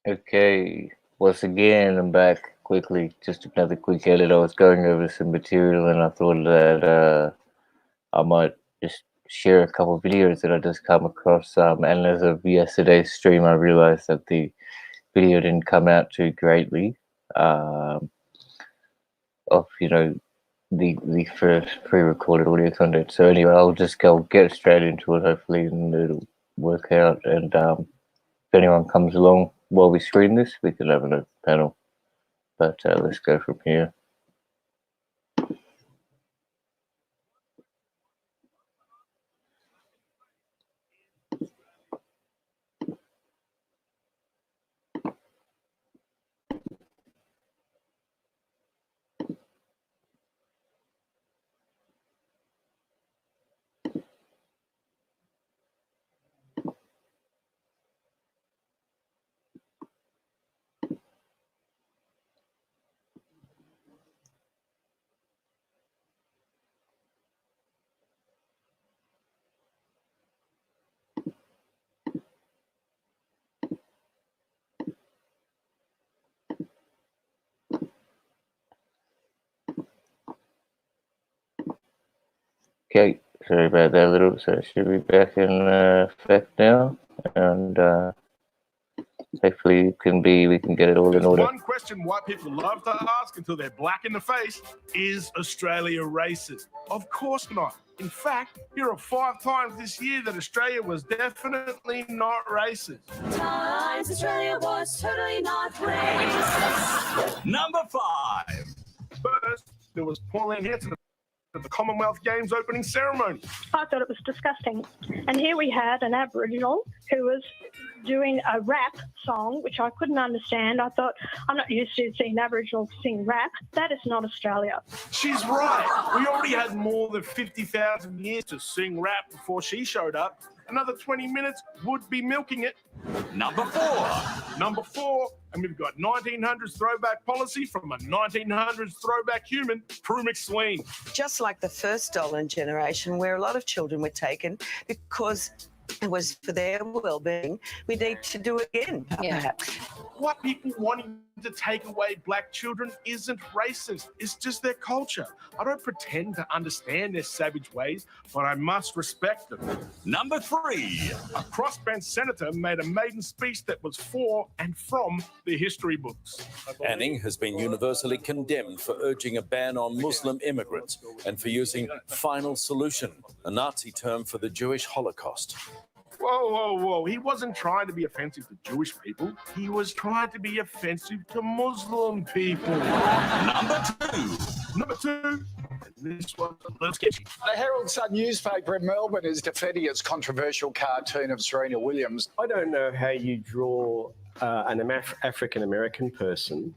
Okay, once again, I'm back quickly. Just another quick edit. I was going over some material and I thought that I might just share a couple of videos that I just come across. And as of yesterday's stream, I realized that the video didn't come out too greatly. Um, of the first pre-recorded audio content. So anyway, I'll just go get straight into it. Hopefully, and it'll work out. And if anyone comes along while we screen this, we can have a panel. But let's go from here. Okay, sorry about that little. So it should be back in effect now, and hopefully we can get it all in order. One question white people love to ask until they're black in the face: is Australia racist? Of course not. In fact, here are 5 times this year that Australia was definitely not racist. Times Australia was totally not racist. Number 5. First, there was Pauline Hanson at the Commonwealth Games opening ceremony. I thought it was disgusting. And here we had an Aboriginal who was doing a rap song, which I couldn't understand. I thought, I'm not used to seeing Aboriginals sing rap. That is not Australia. She's right. We already had more than 50,000 years to sing rap before she showed up. Another 20 minutes would be milking it. Number 4. Number 4, and we've got 1900s throwback policy from a 1900s throwback human, Prue McSween. Just like the first stolen generation, where a lot of children were taken because it was for their well-being, we need to do it again, perhaps. White people wanting to take away black children isn't racist. It's just their culture. I don't pretend to understand their savage ways, but I must respect them. Number 3. A crossbench senator made a maiden speech that was for and from the history books. Anning has been universally condemned for urging a ban on Muslim immigrants and for using final solution, a Nazi term for the Jewish Holocaust. Whoa, whoa, whoa. He wasn't trying to be offensive to Jewish people. He was trying to be offensive to Muslim people. Number 2. Number 2. This one's a little sketchy. The Herald Sun newspaper in Melbourne is defending its controversial cartoon of Serena Williams. I don't know how you draw an African-American person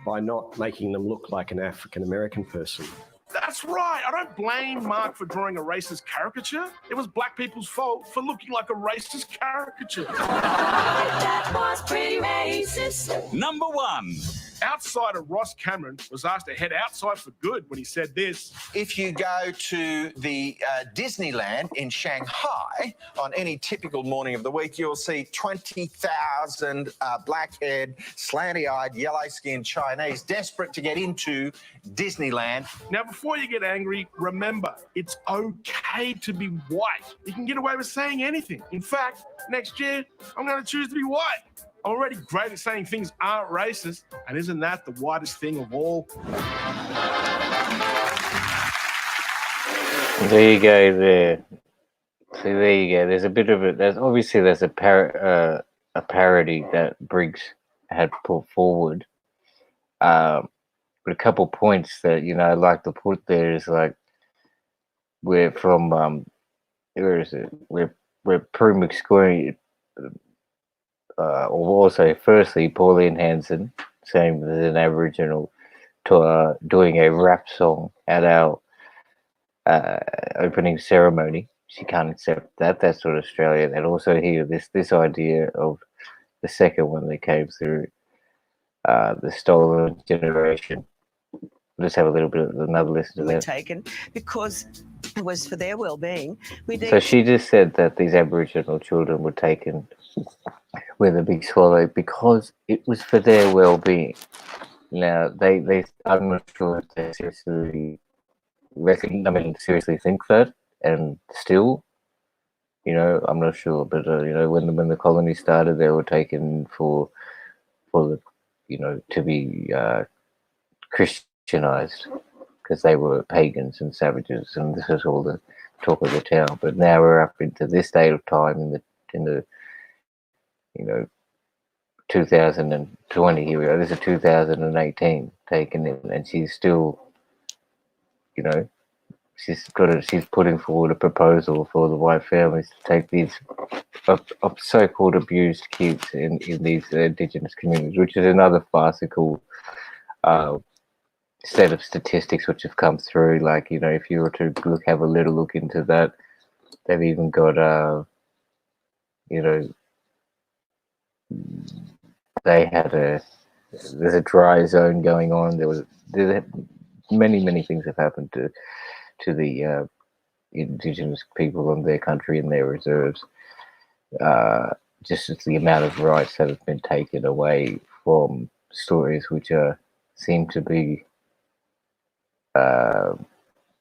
by not making them look like an African-American person. That's right. I don't blame Mark for drawing a racist caricature. It was black people's fault for looking like a racist caricature. That was pretty racist. Number 1. Outsider Ross Cameron was asked to head outside for good when he said this. If you go to the Disneyland in Shanghai on any typical morning of the week, you'll see 20,000 black-haired, slanty-eyed, yellow-skinned Chinese desperate to get into Disneyland. Now, before you get angry, remember, it's okay to be white. You can get away with saying anything. In fact, next year, I'm going to choose to be white. I'm already great at saying things aren't racist, and isn't that the whitest thing of all? There you go. There. So there you go. There's a bit of it. There's a parody that Briggs had put forward. But a couple points that I'd like to put there is like we're from where is it? We're Prue McSween. Or also, firstly, Pauline Hanson, same as an Aboriginal, doing a rap song at our opening ceremony. She can't accept that. That's not Australia. And also here, this idea of the second one that came through, the stolen generation. Let's have a little bit of another listen to that. Taken because it was for their well-being. So she just said that these Aboriginal children were taken with a big swallow because it was for their well-being. Now, I'm not sure if they seriously seriously think that, and still, I'm not sure. But when the colony started, they were taken for the, to be Christianized because they were pagans and savages, and this is all the talk of the town. But now we're up into this state of time in the you know 2020. Here we are. This is 2018 taken in, and she's still, you know, she's putting forward a proposal for the white families to take these so-called abused kids in these indigenous communities, which is another farcical set of statistics which have come through. Like, if you were to have a little look into that, they've even got they had there's a dry zone going on. There many things have happened to the indigenous people on their country and their reserves. Just as the amount of rights that have been taken away from stories which seem to be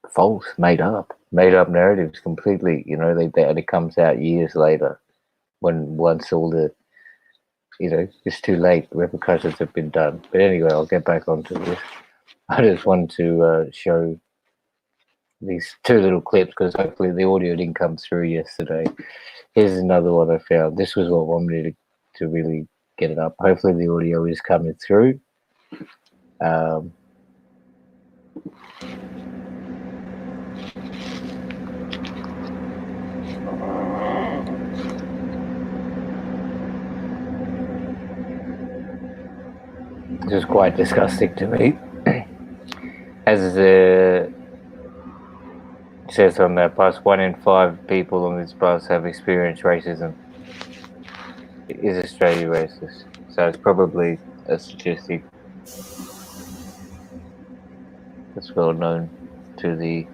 false, made up narratives completely. And it comes out years later when once all the it's too late. Repercussions have been done. But anyway, I'll get back onto this. I just wanted to show these two little clips because hopefully the audio didn't come through yesterday. Here's another one I found. This was what wanted me to really get it up. Hopefully the audio is coming through. This is quite disgusting to me. As it says on that bus, 1 in 5 people on this bus have experienced racism. Is Australia racist? So it's probably a statistic that's well known to the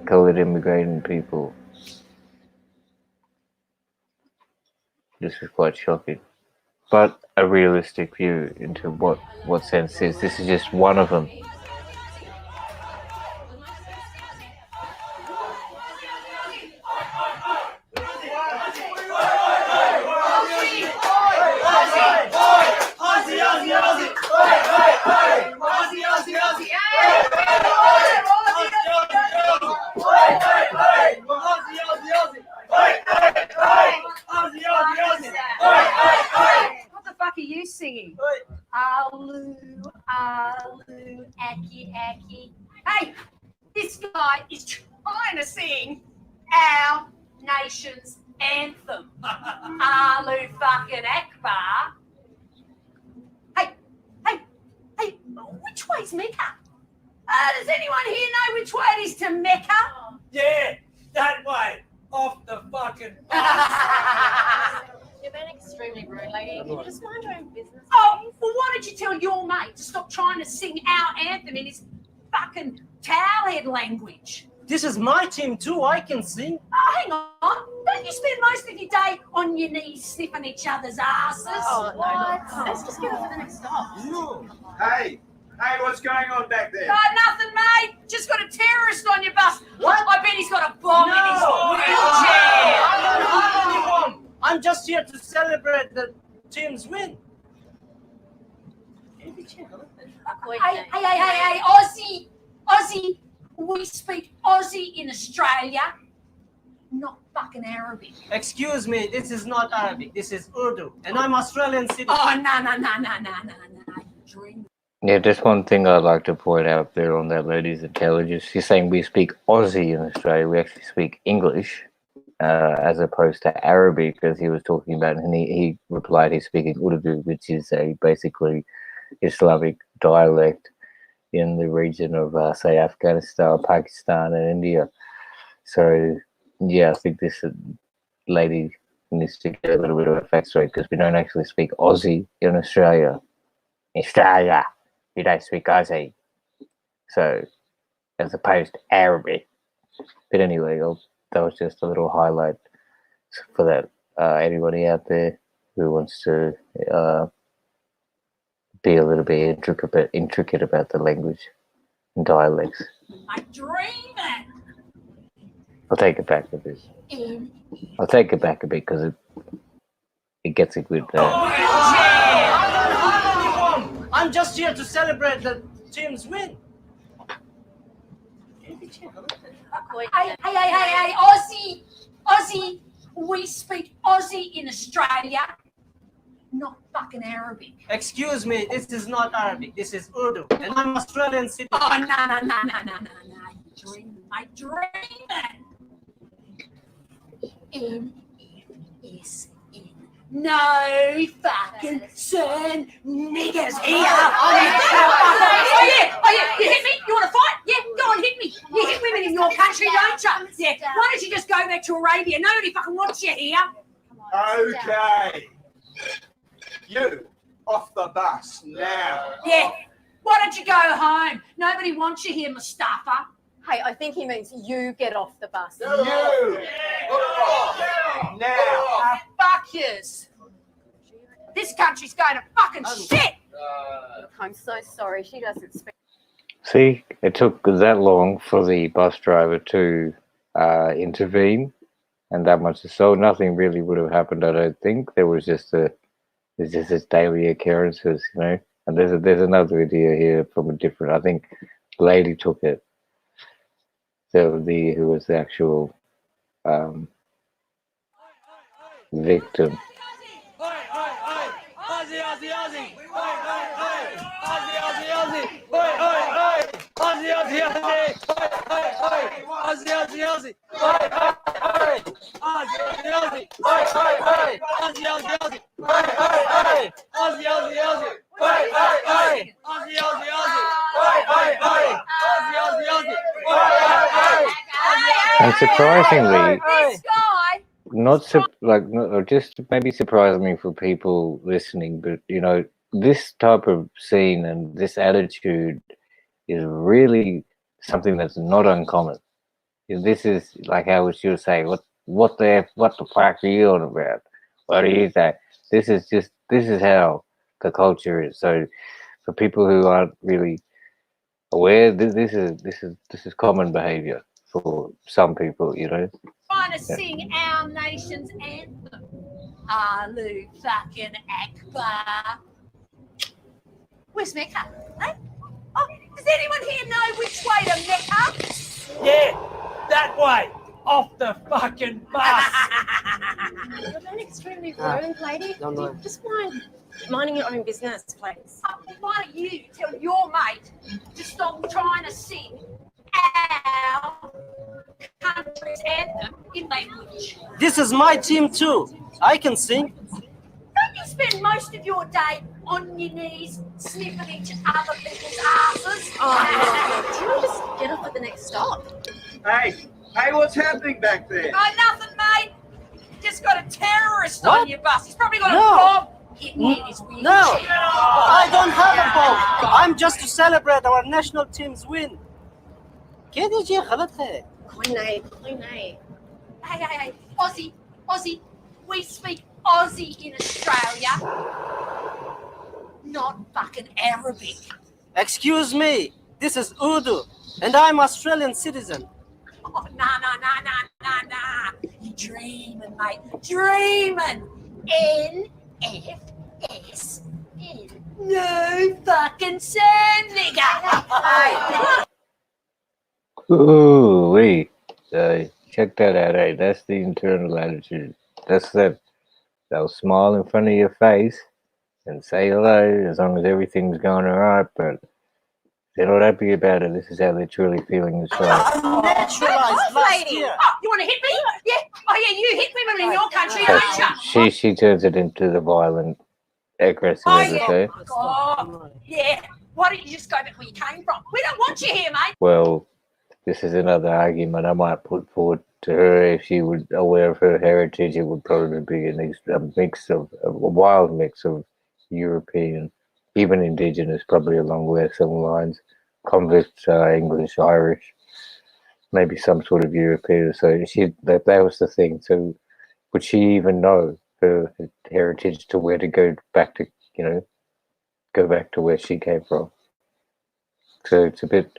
coloured immigrating people. This is quite shocking. But a realistic view into what sense is. This is just one of them. What the fuck are you singing? Alu, alu, aki, aki. Hey, this guy is trying to sing our nation's anthem. Alu fucking Akbar. Hey, which way's Mecca? Does anyone here know which way it is to Mecca? Yeah, that way. Off the fucking You're being extremely rude, lady. Can you just mind your own business? Oh, well, why don't you tell your mate to stop trying to sing our anthem in his fucking towelhead language? This is my team too. I can sing. Oh, hang on. Don't you spend most of your day on your knees sniffing each other's asses? Oh, what? Let's just get on to the next stop. No. Hey, what's going on back there? Nothing, mate. Just got a terrorist on your bus. What? I bet he's got a bomb in his I wheelchair. don't have any bomb. I'm just here to celebrate the team's win. Hey, Aussie. We speak Aussie in Australia, not fucking Arabic. Excuse me, this is not Arabic. This is Urdu, and I'm Australian citizen. Oh, no. Dream. Yeah, just one thing I'd like to point out there on that lady's intelligence. She's saying we speak Aussie in Australia. We actually speak English as opposed to Arabic, as he was talking about. And he replied he's speaking Urdu, which is a basically Islamic dialect in the region of, say, Afghanistan, Pakistan, and India. So, yeah, I think this lady needs to get a little bit of a fact straight because we don't actually speak Aussie in Australia. Australia, we don't speak Aussie. So, as opposed to Arabic. But anyway, that was just a little highlight So for that, anybody out there who wants to be a little bit intricate about the language and dialects, I dream it. I'll take it back a bit. I'll take it back a bit because it gets a good. I'm just here to celebrate the team's win. Hey, Aussie! Aussie! We speak Aussie in Australia, not fucking Arabic. Excuse me, this is not Arabic. This is Urdu, and I'm Australian citizen. Oh, no. I dream it. N-F-S-N. No fucking son niggas here. Oh, yeah. You hit me? You want to fight? Yeah, go on, hit me. You hit women in your country, don't you? Yeah. Why don't you just go back to Arabia? Nobody fucking wants you here. Okay. You off the bus now. Yeah. Why don't you go home? Nobody wants you here, Mustafa. Hey, I think he means you get off the bus. You. Now. Fuck yous. This country's going to fucking shit. Look, I'm so sorry. She doesn't speak. See, it took that long for the bus driver to intervene, and that much. So nothing really would have happened. I don't think there was just this daily occurrences, you know. And there's another video here from a different. I think lady took it. So who was the actual victim. And surprisingly, just maybe surprisingly for people listening, but you know, this type of scene and this attitude is really something that's not uncommon. This is like how she was saying, what the fuck are you on about? What do you say? This is how the culture is. So for people who aren't really aware, this is common behavior for some people, you know. Trying to sing our nation's anthem. Alu fucking Akbar. Where's Mecca? Eh? Oh, does anyone here know which way to Mecca? Yeah, that way. Off the fucking bus. You're being extremely rude, lady. No. Just minding your own business, please. Why don't you tell your mate to stop trying to sing our country's anthem in language? This is my team too. I can sing. Don't you spend most of your day on your knees sniffing each other people's asses? Oh, do you want to just get off at the next stop? Hey, what's happening back there? Oh, nothing, mate. Just got a terrorist on your bus. He's probably got a bomb hidden in his wheelchair. No, I don't have a bomb. I'm just to celebrate our national team's win. क्या दीजिए गलत है? कोई नहीं. Hey, Aussie, we speak Aussie in Australia, not fucking Arabic. Excuse me, this is Urdu, and I'm Australian citizen. Oh, nah. You're dreaming, mate. Dreaming. N-F-S-N. No fucking sand, nigga. Ooh, wait. Check that out. Hey, that's the internal attitude. That's that. They'll smile in front of your face and say hello as long as everything's going all right, but they're not happy about it. This is how they're truly feeling inside. Naturalized last year. Oh, you want to hit me? Yeah. Oh, yeah, you hit women in your country, don't you? She turns it into the violent, aggressive, okay? Oh, yeah. Why don't you just go back where you came from? We don't want you here, mate. Well, this is another argument I might put forward to her. If she was aware of her heritage, it would probably be a wild mix of European, even indigenous, probably along with some lines, convict, English, Irish, maybe some sort of European. So that was the thing. So would she even know her heritage to where to go back to, go back to where she came from? So it's a bit,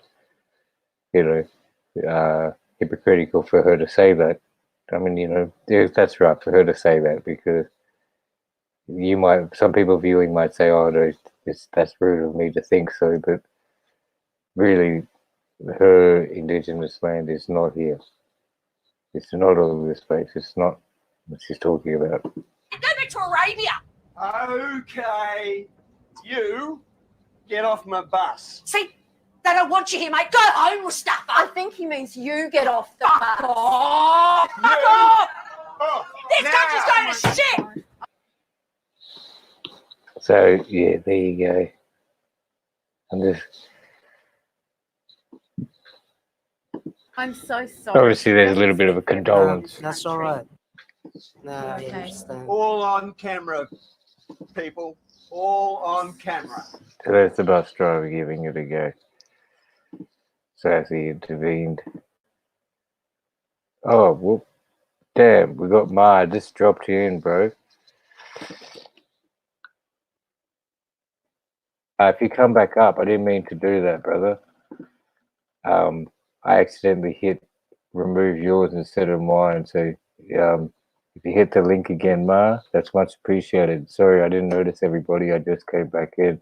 hypocritical for her to say that. I mean, that's right for her to say that, because some people viewing might say, oh, no, that's rude of me to think so, but really, her indigenous land is not here. It's not all this place. It's not what she's talking about. Go back to Arabia. Okay. You get off my bus. See, they don't want you here, mate. Go home, Mustafa. I think he means you get off the bus. Oh, fuck off! This country's going to shit. So yeah, there you go. And this, I'm so sorry. obviously, there's a little bit of a condolence. That's all right. No, I Okay. understand. All on camera, people. All on camera. So that's the bus driver giving it a go. So as he intervened. Oh, whoop. Damn, we got Ma. I just dropped you in, bro. If you come back up, I didn't mean to do that, brother. I accidentally hit remove yours instead of mine. So if you hit the link again, Ma, that's much appreciated. Sorry, I didn't notice everybody. I just came back in.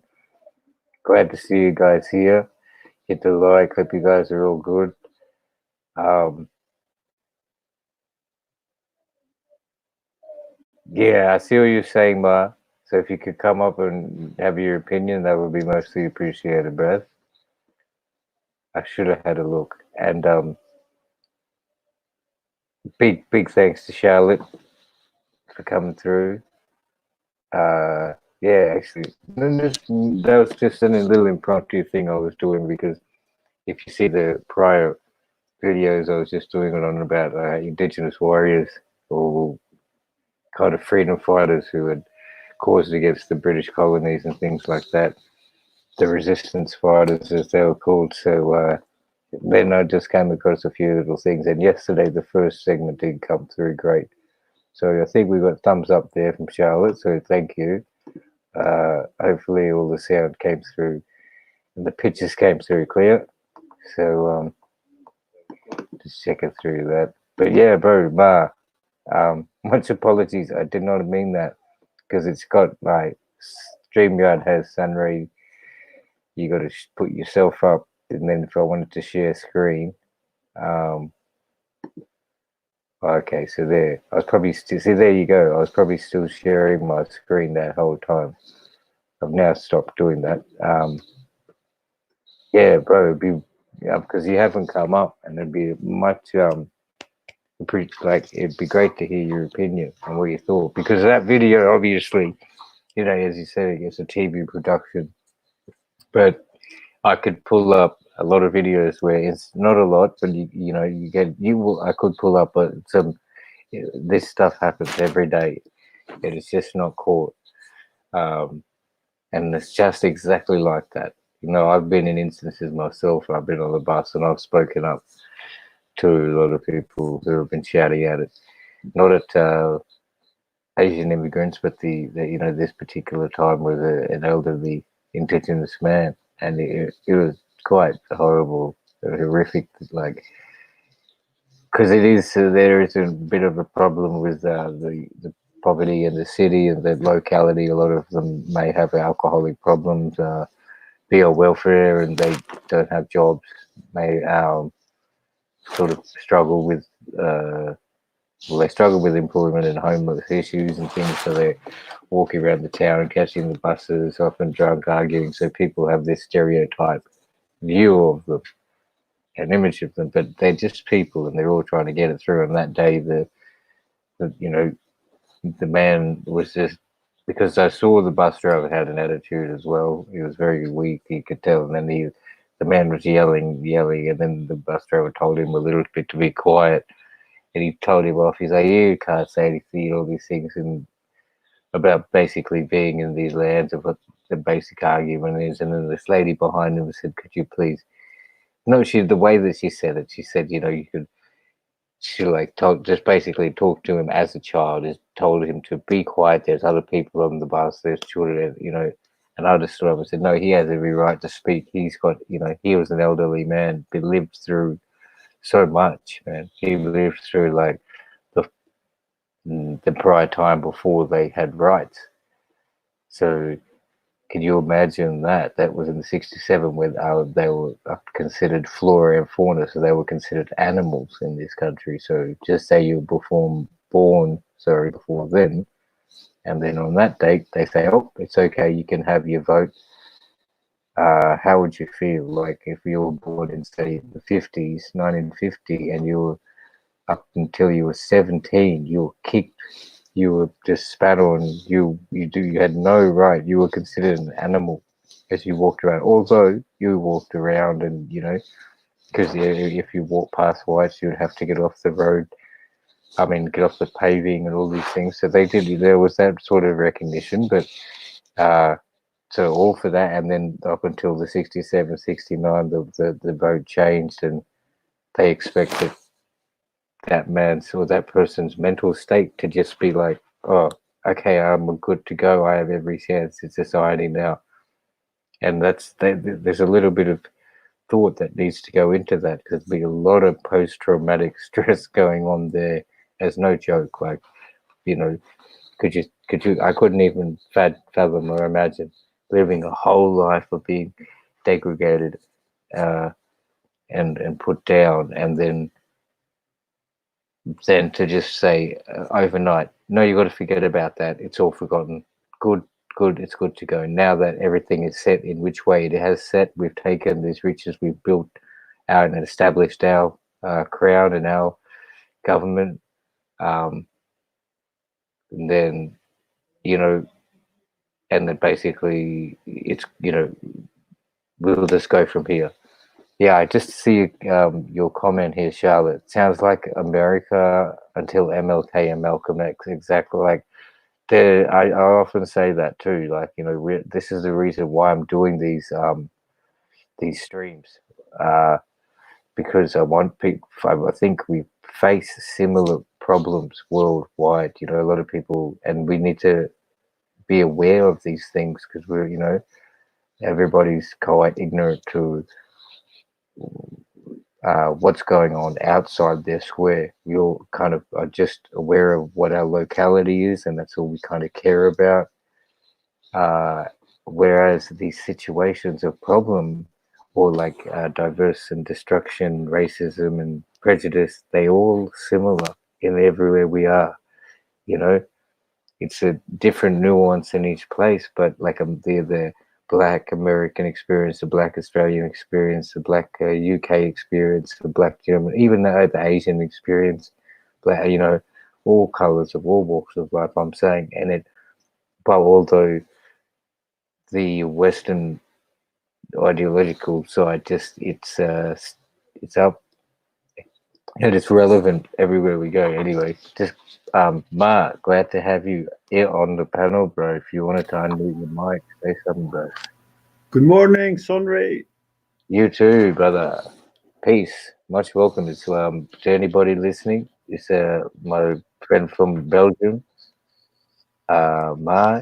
Glad to see you guys here. Hit the like. Hope you guys are all good. Yeah, I see what you're saying, Ma. So if you could come up and have your opinion, that would be mostly appreciated, Brad. I should have had a look. And big thanks to Charlotte for coming through. Yeah, actually, that was just a little impromptu thing I was doing, because if you see the prior videos, I was just doing it on about Indigenous warriors or kind of freedom fighters who had caused against the British colonies and things like that. The resistance fighters, as they were called. So then I just came across a few little things. And yesterday, the first segment did come through great. So I think we got thumbs up there from Charlotte. So thank you. Hopefully all the sound came through and the pictures came through clear. So just checking through that. But yeah, bro, Ma, much apologies. I did not mean that, because it's got like StreamYard has Sunray. You got to put yourself up, and then if I wanted to share screen, okay, so there. I was probably still, see, there you go. I was probably still sharing my screen that whole time. I've now stopped doing that. Yeah, bro, it'd be, because you haven't come up, and it'd be much it'd be great to hear your opinion and what you thought, because that video, obviously, as you said, it's a TV production, but I could pull up a lot of videos where it's not a lot, but I could pull up some. This stuff happens every day, and it's just not caught. And it's just exactly like that. I've been in instances myself. I've been on the bus and I've spoken up to a lot of people who have been shouting at it, not at Asian immigrants, but this particular time with an elderly Indigenous man, and it was quite horrible, horrific, like, because there is a bit of a problem with the poverty in the city and the locality. A lot of them may have alcoholic problems, be on welfare, and they don't have jobs, may sort of struggle with they struggle with employment and homeless issues and things, so they're walking around the town, catching the buses, often drunk, arguing. So people have this stereotype view of them, an image of them, but they're just people, and they're all trying to get it through. And that day, the man was just, because I saw the bus driver had an attitude as well. He was very weak, you could tell, and then the man was yelling, and then the bus driver told him a little bit to be quiet. And he told him off. He's like, you can't say anything, all these things, and about basically being in these lands, of what the basic argument is. And then this lady behind him said, could you please? No, the way that she said it, she said, you could, she like just basically talked to him as a child, just told him to be quiet. There's other people on the bus. There's children, And I just stood up and said, no, he has every right to speak. He's got, he was an elderly man, but lived through so much, man. He lived through like the prior time before they had rights. So can you imagine that? That was in the 67 when they were considered flora and fauna, so they were considered animals in this country. So just say you were born before then, and then on that date they say, oh, it's okay, you can have your vote. How would you feel like if you were born in, say, the 50s, 1950, and you were up until you were 17, you were kicked, you were just spat on, you had no right, you were considered an animal as you walked around. Although you walked around, and because if you walk past whites, you'd have to get off the road. I mean, get off the paving and all these things. So there was that sort of recognition, but so all for that, and then up until the 67, 69, the vote changed, and they expected that man's or that person's mental state to just be like, oh, okay, I'm good to go. I have every chance in society now. And there's a little bit of thought that needs to go into that, because there's been a lot of post-traumatic stress going on there. As no joke, like, could you, I couldn't even fathom or imagine living a whole life of being degraded and put down, and then to just say overnight, no, you got to forget about that. It's all forgotten. Good, it's good to go. Now that everything is set in which way it has set, we've taken these riches, we've built out and established our crown and our government. And then, and then basically it's, we'll just go from here. Yeah, I just see your comment here, Charlotte. Sounds like America until MLK and Malcolm X. Exactly like I often say that too. Like, this is the reason why I'm doing these streams, because I want people. I think we face similar problems worldwide. A lot of people, and we need to be aware of these things, because everybody's quite ignorant to what's going on outside their square. We all kind of are just aware of what our locality is, and that's all we kind of care about. Whereas these situations of problem, or like diverse and destruction, racism and prejudice, they all similar in everywhere we are. It's a different nuance in each place, but like the Black American experience, the Black Australian experience, the Black UK experience, the Black German, even the Asian experience, Black, all colors of all walks of life. I'm saying, but although the Western ideological side, it's up and it's relevant everywhere we go. Anyway, just Mark, glad to have you here on the panel, bro. If you want to unmute your mic, say something, bro. Good morning, Sunray. You too, brother. Peace. Much welcome to anybody listening. It's my friend from Belgium.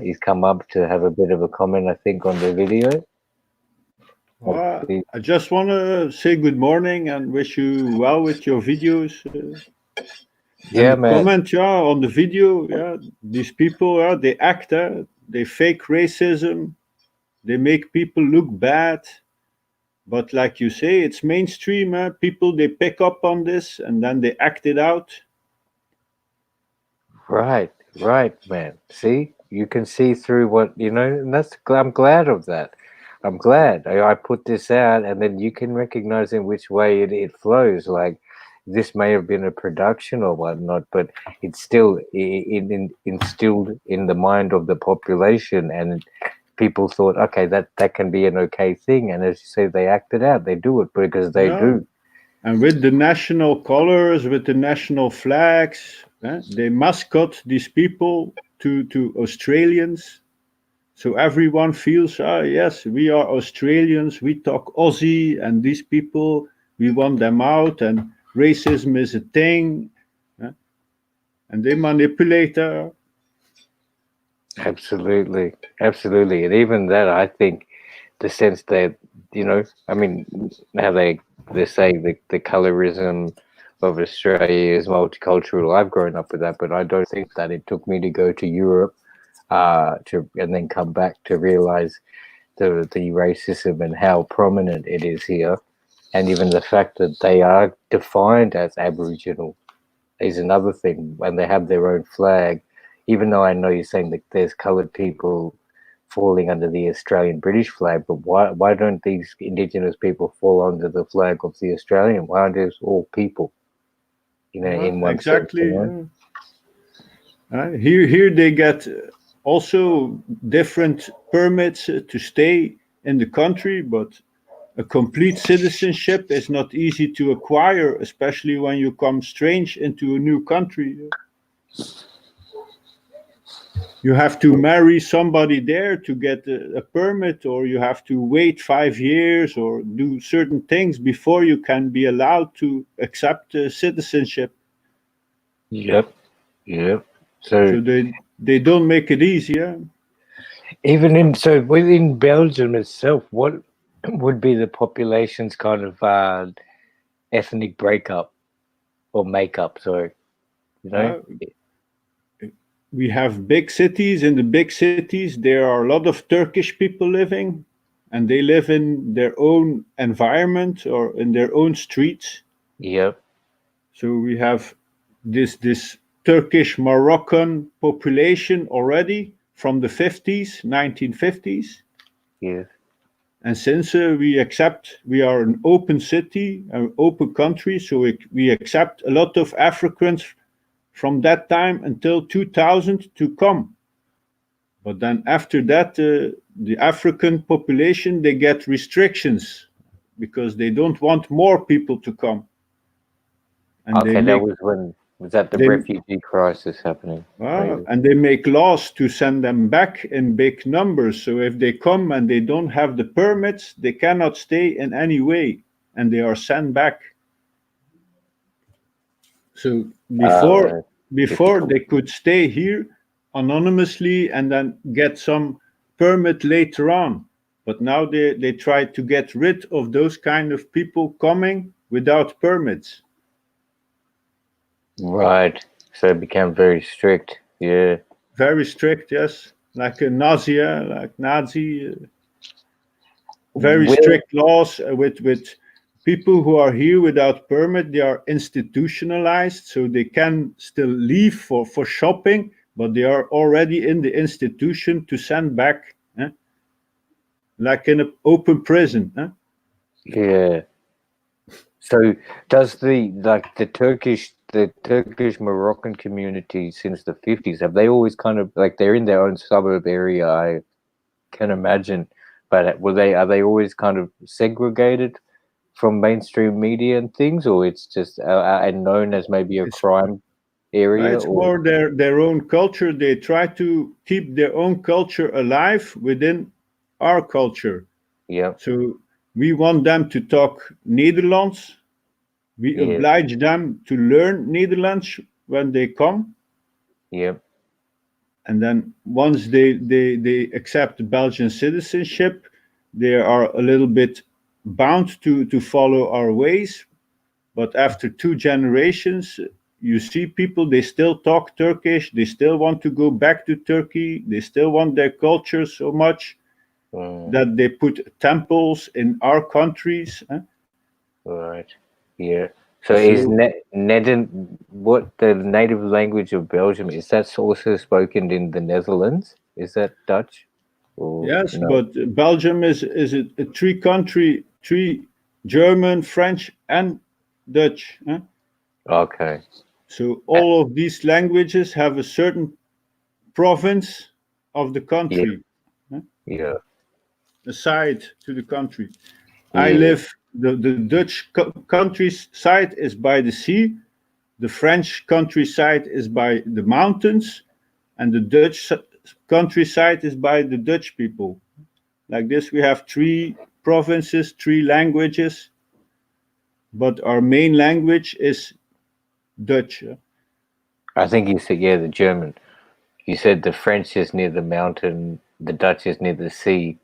He's come up to have a bit of a comment, I think, on the video. I just want to say good morning and wish you well with your videos. Yeah, and man. comment, on the video, these people, they act, they fake racism, they make people look bad. But like you say, it's mainstream. People, they pick up on this and then they act it out. Right, man. See, you can see through what, and I'm glad of that. I'm glad I put this out, and then you can recognize in which way it flows. Like, this may have been a production or whatnot, but it's still instilled in the mind of the population, and people thought, okay, that can be an okay thing. And as you say, they act it out. They do it because they do. And with the national colors, with the national flags, they mascot these people to Australians. So everyone feels, yes, we are Australians, we talk Aussie, and these people, we want them out. And racism is a thing, and they manipulate her. Absolutely, absolutely, and even that, I think, the sense that I mean, how they say the colorism of Australia is multicultural. I've grown up with that, but I don't think that it took me to go to Europe, and then come back to realize the racism and how prominent it is here, and even the fact that they are defined as Aboriginal is another thing, and they have their own flag. Even though I know you're saying that there's coloured people falling under the Australian British flag, but why don't these Indigenous people fall under the flag of the Australian? Why aren't they all people? In one sense, Exactly. Here they get also different permits to stay in the country, but a complete citizenship is not easy to acquire, especially when you come strange into a new country. You have to marry somebody there to get a permit, or you have to wait 5 years or do certain things before you can be allowed to accept citizenship. Yep, yep. So they don't make it easier. Even within Belgium itself, what would be the population's kind of ethnic breakup or makeup? Sorry, We have big cities. In the big cities, there are a lot of Turkish people living, and they live in their own environment or in their own streets. Yep. So we have this Turkish Moroccan population already from the 50s, 1950s. Yes. And since we are an open city, an open country, so we accept a lot of Africans from that time until 2000 to come. But then after that, the African population, they get restrictions because they don't want more people to come. And Okay, that was that the refugee crisis happening? and they make laws to send them back in big numbers. So if they come and they don't have the permits, they cannot stay in any way, and they are sent back. So before they could stay here anonymously and then get some permit later on. But now they try to get rid of those kind of people coming without permits. Right. So it became very strict. Yeah. Very strict, yes. Like a Nazi, very strict laws with people who are here without permit. They are institutionalized, so they can still leave for shopping, but they are already in the institution to send back, like in an open prison. Yeah. So does the Turkish Moroccan community since the 50s, have they always kind of like they're in their own suburb area, I can imagine, but are they always kind of segregated from mainstream media and things, or it's just and known as maybe a crime area? It's more their own culture. They try to keep their own culture alive within our culture. Yeah. So we want them to talk Netherlands. We oblige them to learn Netherlands when they come. Yep. And then once they accept Belgian citizenship, they are a little bit bound to follow our ways. But after 2 generations, you see people, they still talk Turkish, they still want to go back to Turkey, they still want their culture so much that they put temples in our countries. Right. Yeah. So is what the native language of Belgium, is that also spoken in the Netherlands? Is that Dutch? Or Yes, no? but Belgium is a 3 country, 3 German, French, and Dutch. Okay. So all of these languages have a certain province of the country. Yeah. Aside to the country. I Yeah. live, the Dutch countryside is by the sea, the French countryside is by the mountains, and the Dutch countryside is by the Dutch people. Like this, we have 3 provinces, 3 languages. but our main language is Dutch. I think you said, yeah, the German. You said the French is near the mountain, the Dutch is near the sea,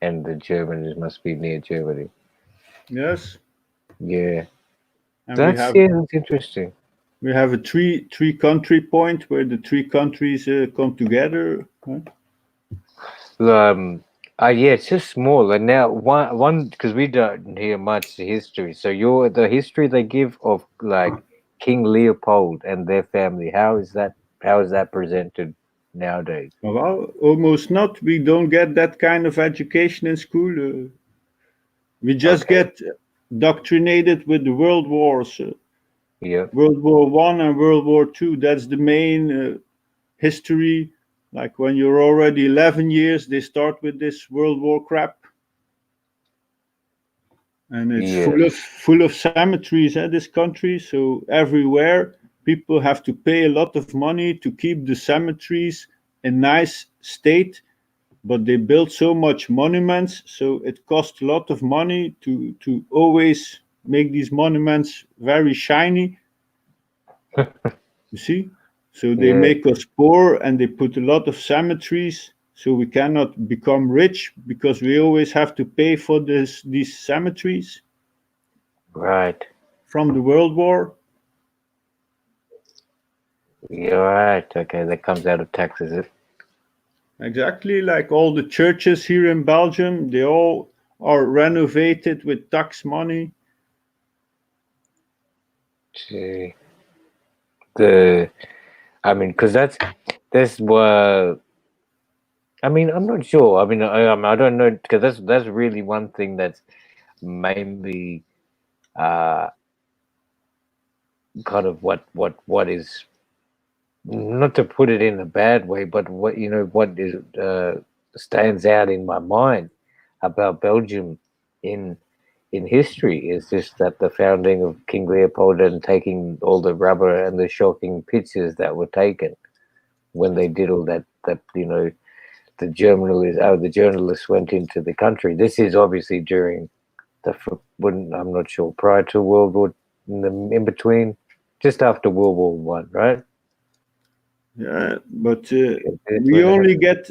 and the German must be near Germany. Yes, Yeah, and that's yeah, that's interesting. we have a three country point where the three countries come together. Um, yeah, it's just small. And now one because we don't hear much history. So your the history they give of like King Leopold and their family. How is that presented nowadays? Well, almost not. We don't get that kind of education in school. We just Okay. get doctrinated with the world wars. Yeah. World War One and World War Two. That's the main history. Like when you're already 11 years, they start with this World War crap, and it's Yeah. full of cemeteries in this country. So everywhere, people have to pay a lot of money to keep the cemeteries in nice state. But they built so much monuments, so it costs a lot of money to always make these monuments very shiny. You see? So they Yeah. make us poor and they put a lot of cemeteries so we cannot become rich because we always have to pay for these cemeteries Right. from the World War. You're right. Okay, that comes out of taxes. Exactly, like all the churches here in Belgium, they all are renovated with tax money. Gee. I mean, because that's what. I mean, I'm not sure. I don't know because that's really one thing that's mainly uh kind of what is not to put it in a bad way, but what is stands out in my mind about Belgium in history is just that the founding of King Leopold and taking all the rubber and the shocking pictures that were taken when they did all that the journalists went into the country. This is obviously during when I'm not sure prior to World War in between, just after World War One, right? Yeah, but That's we when it only happened. get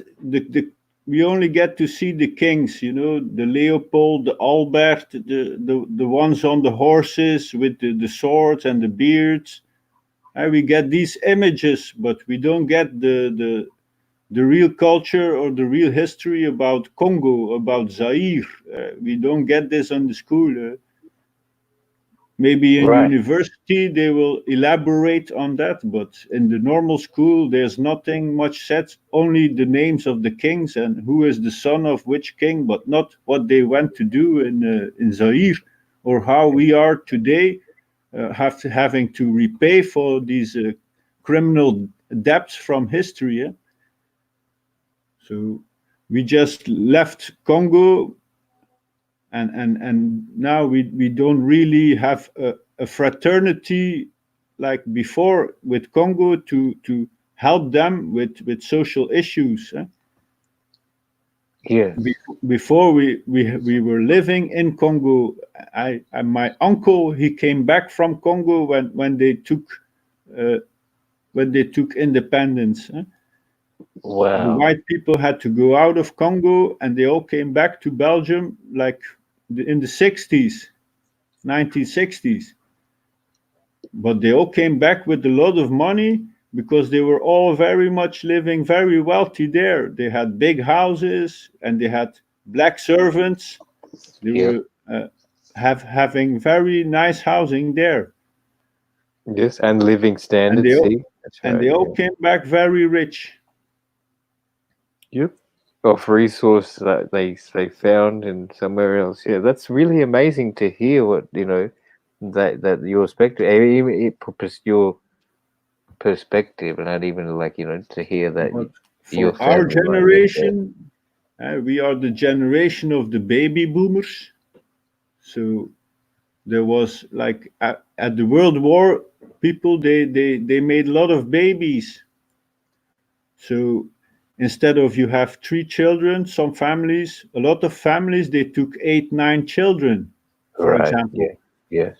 we only get to see the kings, the Leopold, the Albert, the ones on the horses with the swords and the beards. We get these images, but we don't get the real culture or the real history about Congo, about Zaire. We don't get this on the school. Maybe in Right. university they will elaborate on that, but in the normal school there's nothing much said, only the names of the kings and who is the son of which king, but not what they went to do in Zaire or how we are today having to repay for these criminal debts from history. So we just left Congo and now we don't really have a fraternity like before with Congo to help them with social issues. Yes. Before we were living in Congo, my uncle he came back from Congo uh, when they took independence. The Wow. white people had to go out of Congo and they all came back to Belgium like in the 60s, 1960s. But they all came back with a lot of money because they were all very much living very wealthy there. They had big houses and they had black servants. They Yep. were having very nice housing there, Yes, and living and standards. See, that's right. they all Yeah. came back very rich. Yep. Of resource that they found in somewhere else. Yeah, that's really amazing to hear. What that your perspective, even your perspective, and not even like to hear that But your for our family might live there. generation, we are the generation of the baby boomers. So there was like at the World War, people they made a lot of babies. So instead of you have three children, some families, a lot of families, they took 8, 9 children, for Right. example. Yeah. Yes.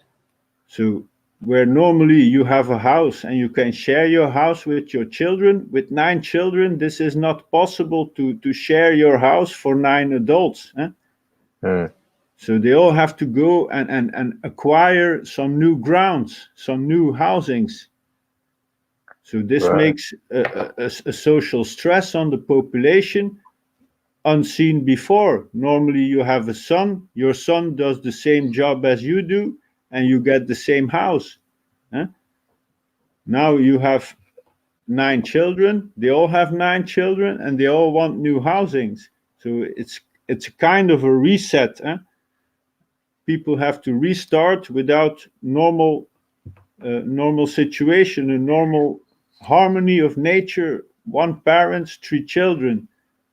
So where normally you have a house and you can share your house with your children, with 9 children, this is not possible to share your house for 9 adults. So they all have to go and acquire some new grounds, some new housings. So this Right. makes a social stress on the population unseen before. Normally you have a son, your son does the same job as you do, and you get the same house. Now you have 9 children, they all have 9 children, and they all want new housings. So it's kind of a reset. People have to restart without normal situation, a normal harmony of nature. One parents, 3 children.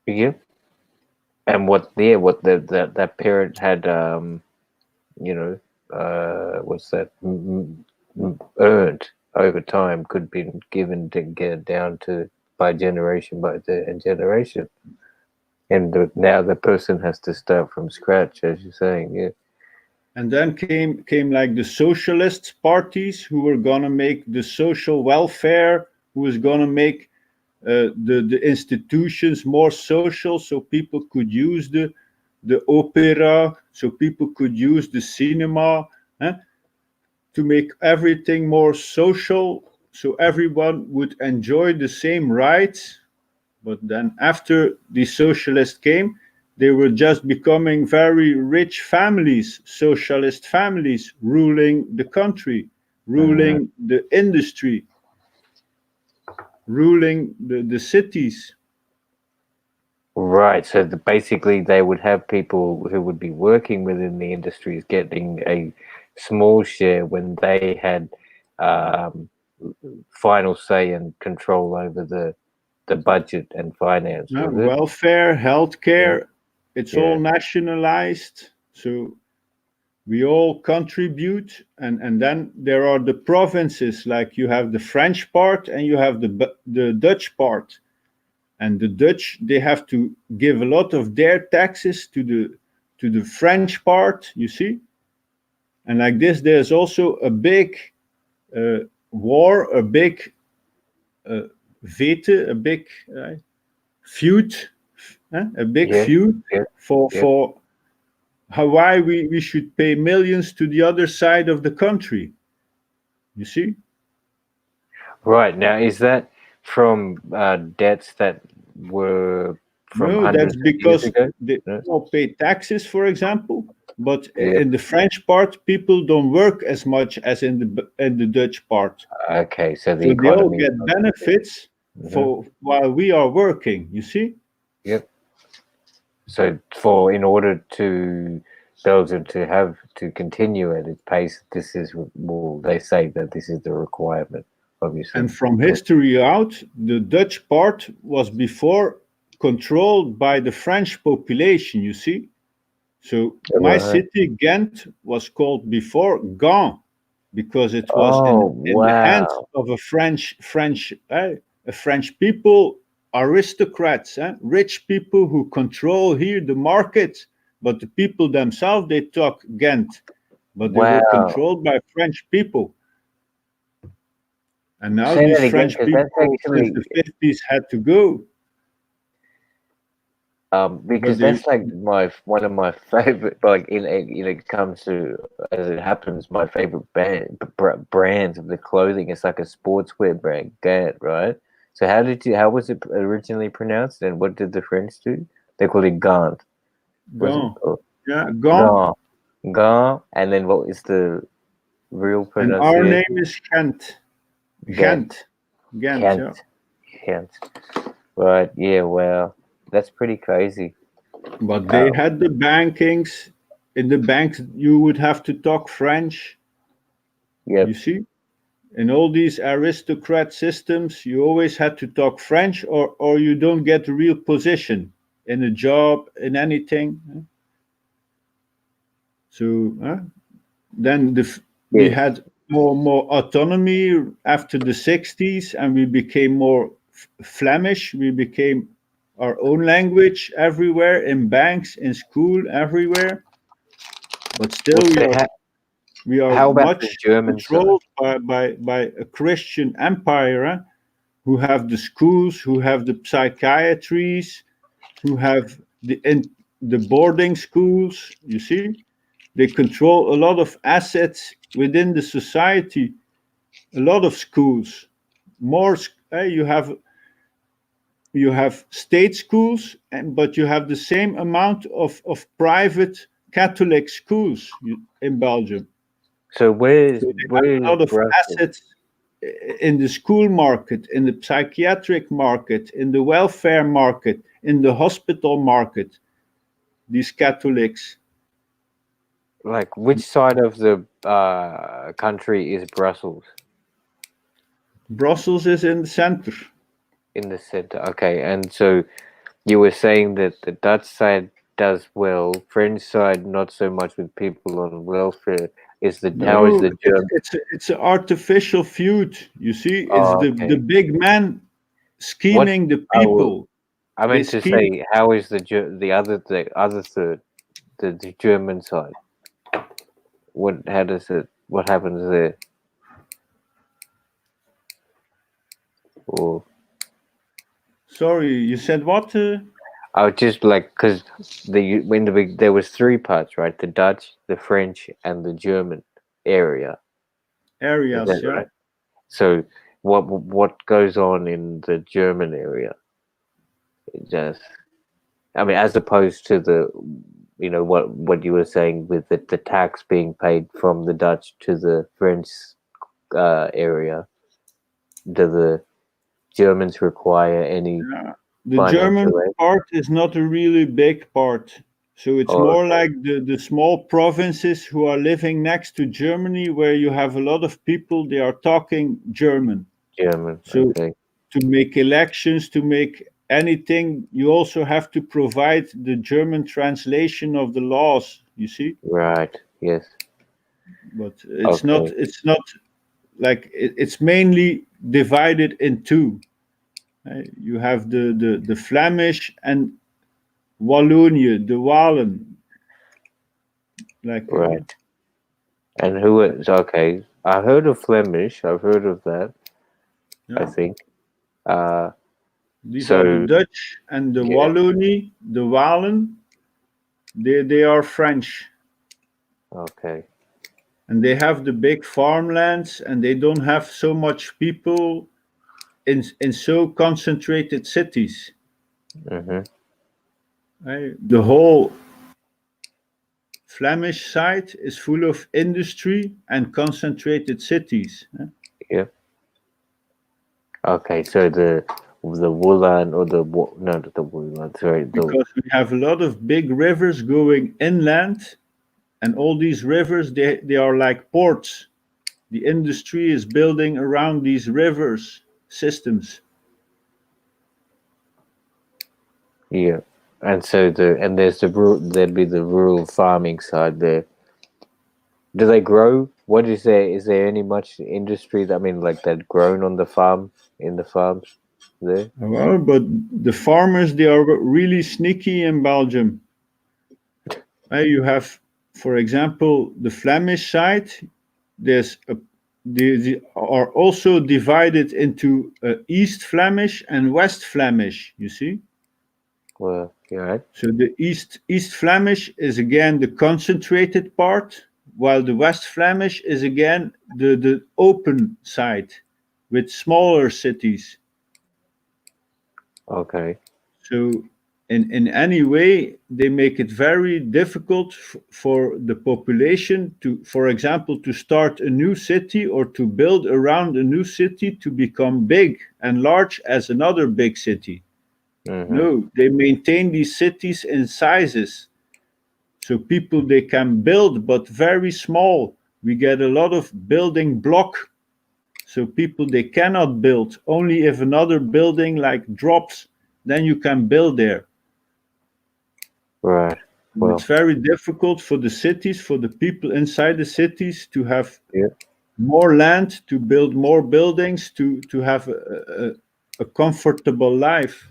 Yeah. And what that parent had what's that earned over time could be given to get down to by generation generation, and now the person has to start from scratch, as you're saying. Yeah. And then came like the socialist parties who were gonna make the social welfare, who was gonna make the institutions more social, so people could use the opera, so people could use the cinema, to make everything more social, so everyone would enjoy the same rights. But then after the socialists came, they were just becoming very rich families, socialist families, ruling the country, ruling the industry, ruling the cities. Right. So basically, they would have people who would be working within the industries getting a small share when they had um, final say and control over the budget and finance. Was it? Welfare, Yeah. healthcare, it's all Yeah. nationalized. So we all contribute, and then there are the provinces, like you have the French part and you have the Dutch part. And the Dutch, they have to give a lot of their taxes to the French part, you see. And like this, there's also a big war, a big vete, a big feud, a big Yes. feud Yes. Yes. for why we should pay millions to the other side of the country. You see? Right. Now, is that from debts that were from No, hundreds that's of years because ago? they No? all pay taxes, for example. But Yeah. in the French part, people don't work as much as in the Dutch part. Okay. So the So they all economy is get not so big. benefits for while we are working. You see? Yep. So in order to Belgium to continue at its pace, this is they say that this is the requirement, obviously. And from history out, the Dutch part was before controlled by the French population. You see? So my Right. city, Ghent, was called before Gand because it was Oh in the hands wow! of a French people, aristocrats, rich people who control here the market. But the people themselves, they talk Ghent, but they were Wow. controlled by French people. And now Say these that again, French because that's people since actually the 50s had to go. because But they, that's like one of my favorite. Like it comes to as it happens, my favorite brands of the clothing. It's like a sportswear brand, Gant, right? So how was it originally pronounced, and what did the French do? They called it Gant, was it? Gand. Or Yeah, Gand. Gant, Gant, and then what is the real And our pronunciation? name is Ghent. Ghent. Ghent. Ghent, Kent. yeah. Kent. Right. Yeah. Wow. That's pretty crazy. But they had the bankings. In the banks, you would have to talk French. Yep. You see? In all these aristocrat systems, you always had to talk French or you don't get a real position in a job, in anything. So then we Yeah. had more autonomy after the 60s and we became more Flemish. We became our own language everywhere, in banks, in school, everywhere. But still, What's we the are We are How about the much German side? controlled by a Christian empire, who have the schools, who have the psychiatries, who have the boarding schools. You see, they control a lot of assets within the society, a lot of schools. More, you have state schools, but you have the same amount of private Catholic schools in Belgium. So where's So they have a where's lot of Brussels? assets in the school market, in the psychiatric market, in the welfare market, in the hospital market. These Catholics. Like which side of the country is Brussels? Brussels is in the center. In the center. Okay, and so you were saying that the Dutch side does well, French side not so much with people on welfare. How is No, the German? it's an artificial feud. You see, it's Oh, the okay. big man What? scheming the Oh, people. I They meant to scheme. say, how is the other third, the German side? How does it? What happens there? Or Sorry, you said what? I was just like, because there was three parts, right? The Dutch, the French, and the German area. Is Areas, that yeah. right? So what goes on in the German area? Just, I mean, as opposed to what you were saying with the tax being paid from the Dutch to the French area. Do the Germans require any The German financial aid? part is not a really big part. So it's Oh, more okay. like the small provinces who are living next to Germany, where you have a lot of people, they are talking German. German, So okay. to make elections, to make anything, you also have to provide the German translation of the laws, you see? Right, yes. But it's not Okay, like it's mainly divided in two. You have the Flemish and Wallonia, the Wallen. Like right. And who is okay? I heard of Flemish. I've heard of that. I yeah. think. Uh, These are the so Dutch and the yeah. Wallonie, the Wallen. They are French. Okay. And they have the big farmlands, and they don't have so much people in so concentrated cities. Mm-hmm. The whole Flemish side is full of industry and concentrated cities. Yeah. Okay. So the Woolan or not the Woolan. Sorry. Because we have a lot of big rivers going inland, and all these rivers they are like ports. The industry is building around these rivers systems. Yeah. And so there'd be the rural farming side there. Do they grow? What is there? Is there any much industry that, I mean, like that grown on the farm in the farms there? Well, but the farmers they are really sneaky in Belgium. You have, for example, the Flemish side. They are also divided into East Flemish and West Flemish. You see. Well, yeah, right. So the East Flemish is again the concentrated part, while the West Flemish is again the open side with smaller cities. Okay. So in any way, they make it very difficult for the population to, for example, to start a new city or to build around a new city to become big and large as another big city. Mm-hmm. No, they maintain these cities in sizes. So people they can build, but very small. We get a lot of building block. So people they cannot build. Only if another building like drops, then you can build there. Right. And Well, it's very difficult for the cities, for the people inside the cities to have yeah. more land, to build more buildings, to have a comfortable life.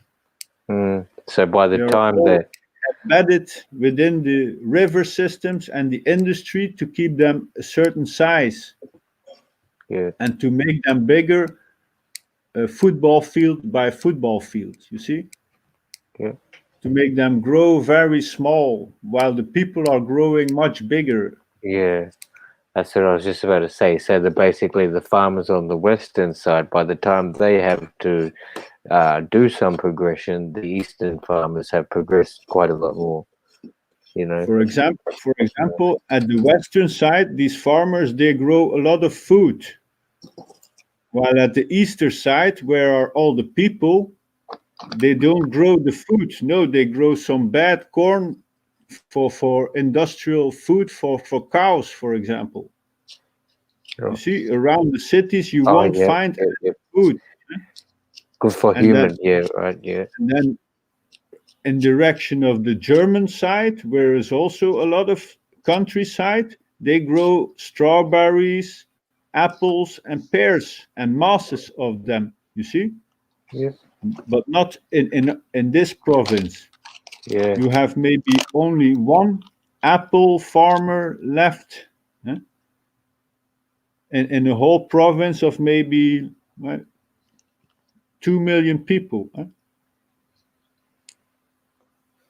So by the They are time all that at embedded within the river systems and the industry to keep them a certain size Yeah. and to make them bigger, football field by football field. You see, Yeah. to make them grow very small while the people are growing much bigger. Yeah. That's what I was just about to say. So that basically the farmers on the western side, by the time they have to do some progression, the eastern farmers have progressed quite a lot more. You know. For example, at the western side, these farmers they grow a lot of food, while at the eastern side, where are all the people, they don't grow the food. No, they grow some bad corn for industrial food for cows, for example. You Yeah. see, around the cities, you Oh won't yeah. find Yeah. Yeah. food. Good for And then, human. Yeah. Right. Yeah. and then in direction of the German side, where is also a lot of countryside, they grow strawberries, apples, and pears, and masses of them. You see, Yeah. but not in this province. Yeah. You have maybe only one apple farmer left, huh? In a whole province of maybe 2 million people. Huh?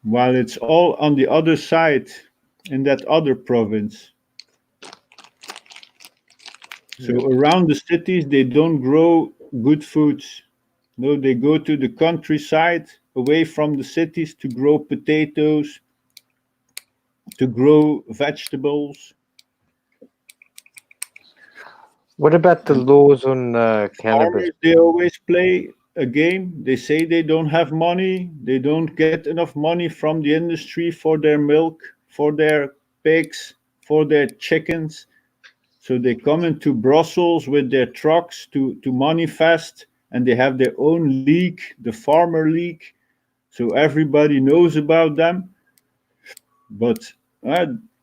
While it's all on the other side in that other province. So Yeah. around the cities, they don't grow good foods. No, they go to the countryside away from the cities to grow potatoes, to grow vegetables. What about the And laws on cannabis? farmers, they always play a game. They say they don't have money. They don't get enough money from the industry for their milk, for their pigs, for their chickens. So they come into Brussels with their trucks to manifest, and they have their own league, the Farmer League. So everybody knows about them, but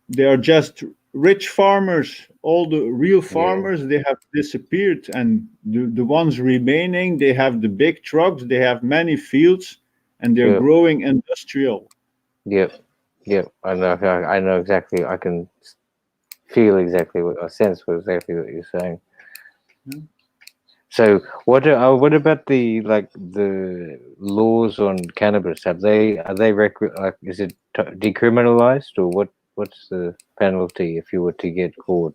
they are just rich farmers. All the real Yeah. farmers they have disappeared, and the ones remaining they have the big trucks. They have many fields, and they're Yeah. growing industrial. Yep. Yep. I know. I know exactly. I can feel exactly what I sense. What exactly what you're saying. Yeah. So what about the like the laws on cannabis? Are they like is it decriminalized or what's the penalty if you were to get caught?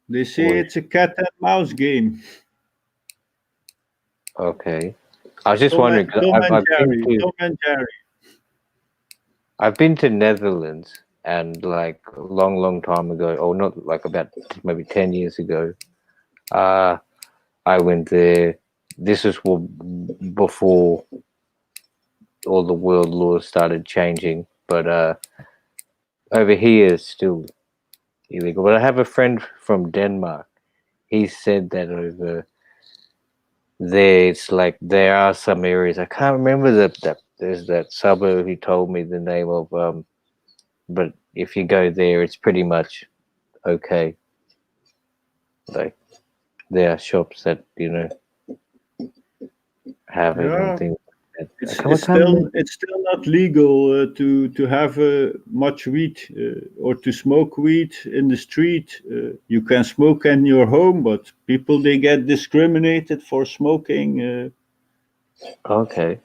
They say Or it's a cat and mouse game. okay, I was just wondering because Tom and I've been Jerry. to Tom and Jerry. Netherlands and like a long time ago, or not like about maybe 10 years ago. Uh I went there. This was before all the world laws started changing, but over here it's still illegal. But I have a friend from Denmark. He said that over there, it's like there are some areas. I can't remember that there's that suburb. He told me the name of. But if you go there, it's pretty much okay. Like there are shops that have it and Yeah, things like it's that. I it's can't still remember. it's still not legal to have much weed or to smoke weed in the street. You can smoke in your home, but people they get discriminated for smoking. Okay,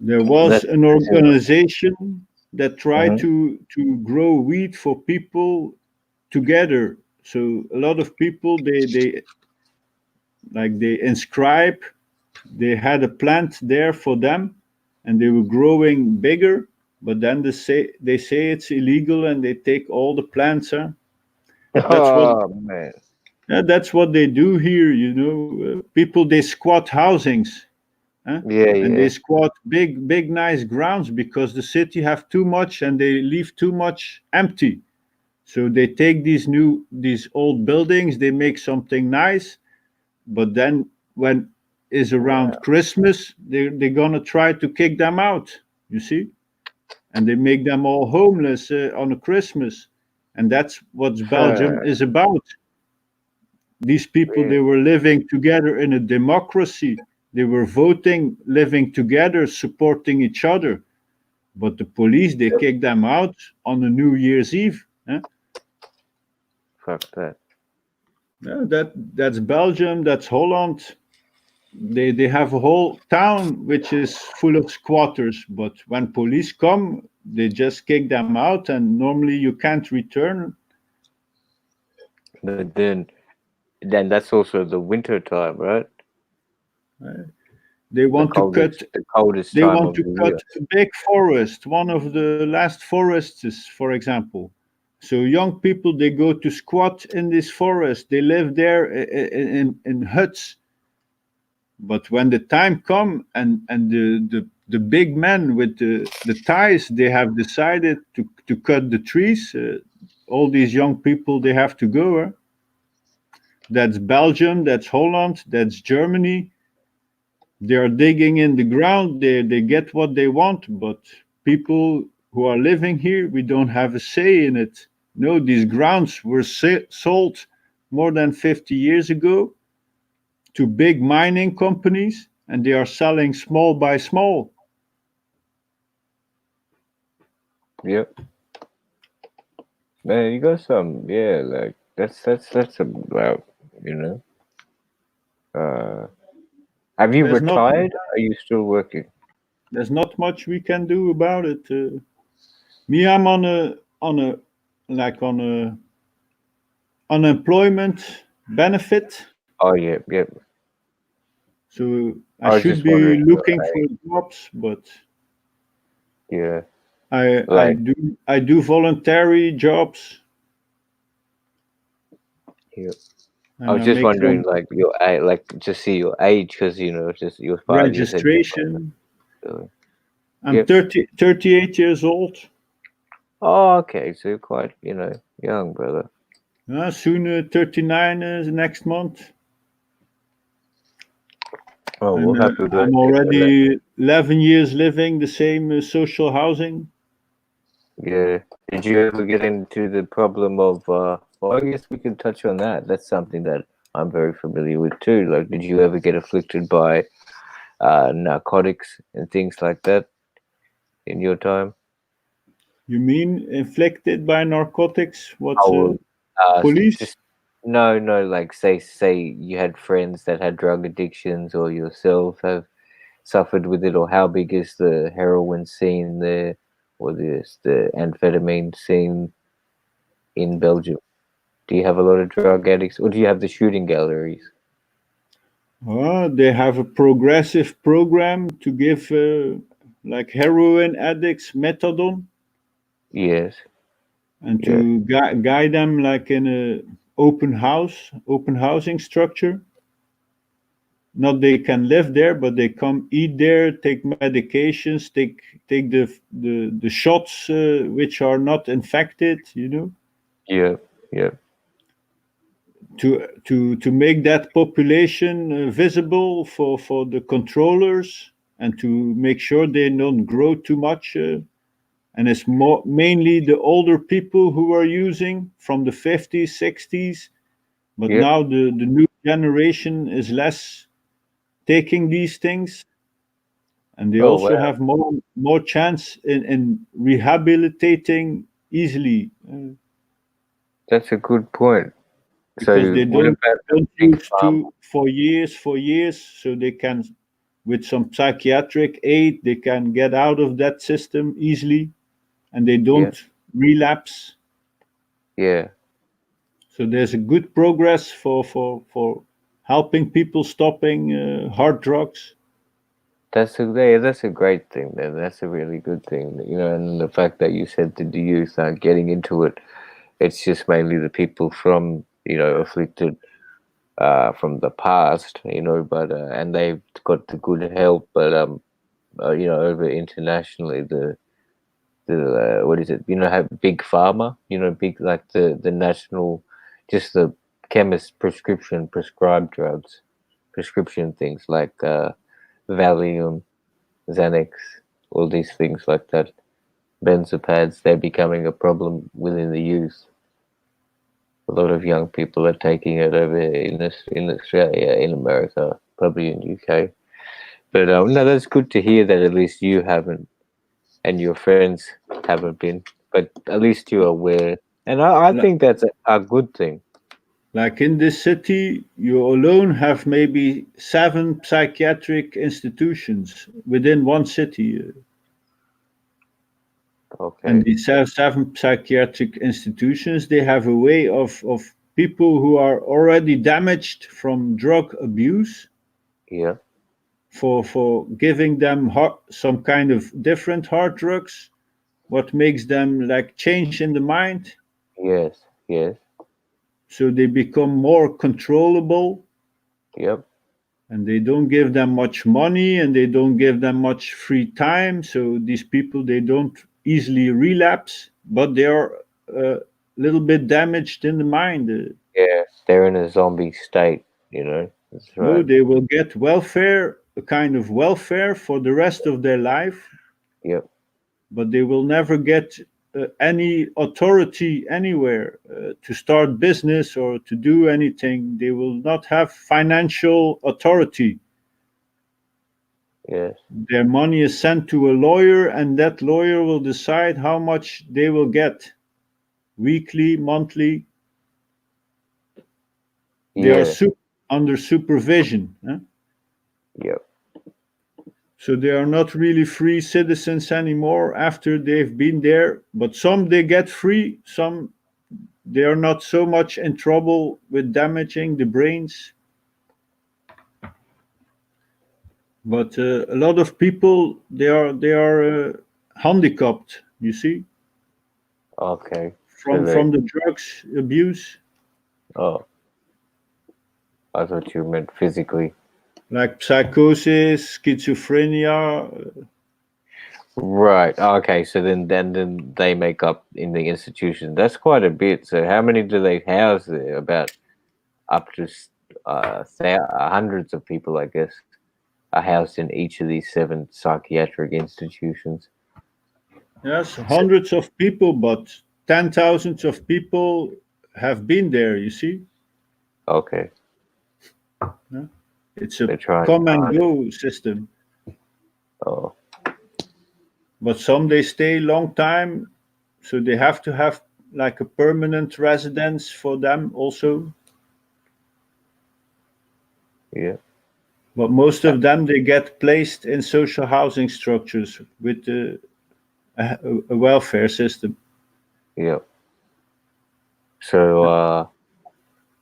There was that's an organization that tried mhm. to grow weed for people together. So a lot of people they inscribe. They had a plant there for them, and they were growing bigger. But then they say it's illegal, and they take all the plants. Huh? That's what Oh man, that's what they do here. People they squat housings, huh? yeah, And they yeah. squat big nice grounds because the city have too much and they leave too much empty. So they take these old buildings, they make something nice, but then when is around Wow. Christmas, they're gonna try to kick them out. You see, and they make them all homeless on a Christmas, and that's what Belgium is about. These people they Really? were living together in a democracy. They were voting, living together, supporting each other. But the police, they kicked them out on a New Year's Eve. Fuck that. Yeah, that's Belgium, that's Holland. They have a whole town which is full of squatters, but when police come, they just kick them out, and normally you can't return. But then that's also the winter time, right? They want to cut. The coldest They time want of to the cut year. a big forest, one of the last forests, for example. So young people they go to squat in this forest. They live there in huts. But when the time come and the big men with the ties, they have decided to cut the trees. All these young people they have to go. That's Belgium. That's Holland. That's Germany. They are digging in the ground. They get what they want, but people who are living here, we don't have a say in it. No, these grounds were sold more than 50 years ago to big mining companies, and they are selling small by small. Yep. Man, you got some. Yeah, like that's about you know. Have you There's not retired? Are you still working? there's not much we can do about it. Me, I'm on a like on a unemployment benefit, Oh yeah, yep. so I I was should just be wondering your looking for age. jobs, but Yeah, I I like do I do voluntary jobs, yeah. I and was I just make wondering, some like your age, like to see your age, because just you're 5 years ahead of your brother. registration. So, I'm yep. 38 years old. Oh, okay. So you're quite, young, brother. Soon 39 next month. Oh, And well, happy I'm birthday, brother. already 11 years living the same social housing. Yeah. Did you ever get into the problem of? Well, I guess we can touch on that. That's something that I'm very familiar with too. Like, did you ever get afflicted by narcotics and things like that in your time? You mean inflicted by narcotics? I What's will police? just no, like say you had friends that had drug addictions or yourself have suffered with it, or how big is the heroin scene there, or the amphetamine scene in Belgium? Do you have a lot of drug addicts, or do you have the shooting galleries? They have a progressive program to give like heroin addicts methadone Yes, and yeah, to guide them like in a open housing structure. Not they can live there, but they come eat there, take medications, take the shots which are not infected. yeah, yeah, To make that population visible for the controllers and to make sure they don't grow too much. And it's mainly the older people who are using from the 50s, 60s. But yeah. now the new generation is less taking these things, and they Oh also wow, have more chance in rehabilitating easily that's a good point. because So they what about the don't big use pharma? to for years, so they can with some psychiatric aid they can get out of that system easily, and they Yeah, don't relapse. yeah. So there's a good progress for helping people stopping hard drugs. That's a great thing. Then that's a really good thing. And the fact that you said that the youth aren't getting into it, it's just mainly the people from afflicted from the past, but and they've got the good help, but over internationally, the what is it? Have big pharma, big like the national, just the chemist prescribed drugs, prescription things like Valium, Xanax, all these things like that, benzopads. They're becoming a problem within the youth. A lot of young people are taking it over in Australia, in America, probably in UK. But no, that's good to hear that at least you haven't and your friends haven't been. But at least you're aware, and I think that's a good thing. Like in this city, you alone have maybe 7 psychiatric institutions within one city. And Okay. these 7 psychiatric institutions, they have a way of people who are already damaged from drug abuse Yeah. for giving them some kind of different hard drugs, what makes them like change in the mind, Yes. Yes. so they become more controllable, Yep. and they don't give them much money and they don't give them much free time, so these people, they don't easily relapse, but they are a little bit damaged in the mind. Yeah. They're in a zombie state. You know. That's No, right. they will get welfare, a kind of welfare for the rest of their life, Yep. but they will never get any authority anywhere to start business or to do anything. They will not have financial authority. Yes. Their money is sent to a lawyer, and that lawyer will decide how much they will get weekly, monthly. They are Yeah. under supervision. Yep. So they are not really free citizens anymore after they've been there. But some they get free, some they are not so much in trouble with damaging the brains. But a lot of people, they are handicapped. You see, Okay. So from the drugs abuse. oh, I thought you meant physically. Like psychosis, schizophrenia. Right. Okay. So then they make up in the institution. That's quite a bit. So how many do they house there? About up to hundreds of people, I guess, are housed in each of these 7 psychiatric institutions. Yes, hundreds of people, but 10,000s of people have been there. You see, Okay. yeah? It's a They're trying come and hard. go system. Oh. But some they stay long time, so they have to have like a permanent residence for them also. Yeah. But most of them they get placed in social housing structures with a welfare system. Yeah. So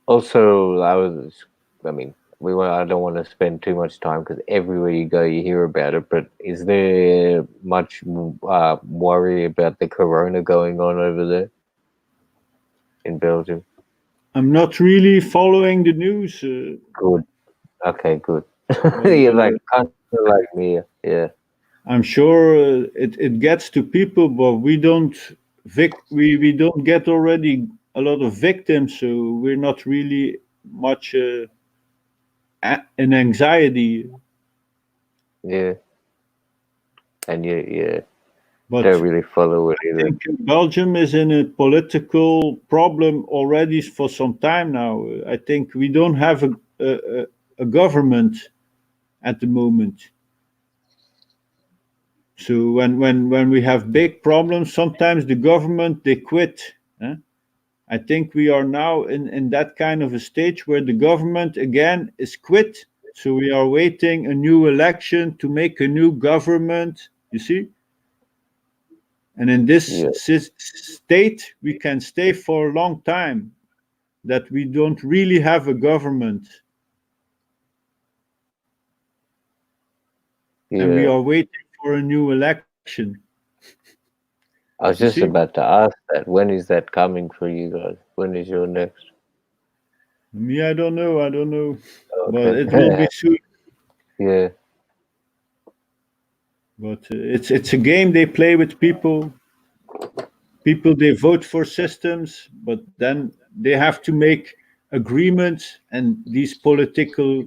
also I mean, I don't want to spend too much time because everywhere you go, you hear about it. But is there much worry about the corona going on over there in Belgium? I'm not really following the news. Good. Okay, good. But You're like kind of like me. Yeah. I'm sure it gets to people, but we don't get already a lot of victims, so we're not really much in anxiety. Yeah. And yeah, But don't really follow it I either. think Belgium is in a political problem already for some time now. I think we don't have a government at the moment. So when we have big problems, sometimes the government they quit. eh? I think we are now in that kind of a stage where the government again is quit. So we are waiting a new election to make a new government. You see, and in this Yeah. state we can stay for a long time. That we don't really have a government, and we Yeah. are waiting for a new election. I was You just see, about to ask that. When is that coming for you guys? When is your next? me, I don't know. I don't know, but it will Okay. be soon. Yeah. But it's a game they play with people. People they vote for systems, but then they have to make agreements, and these political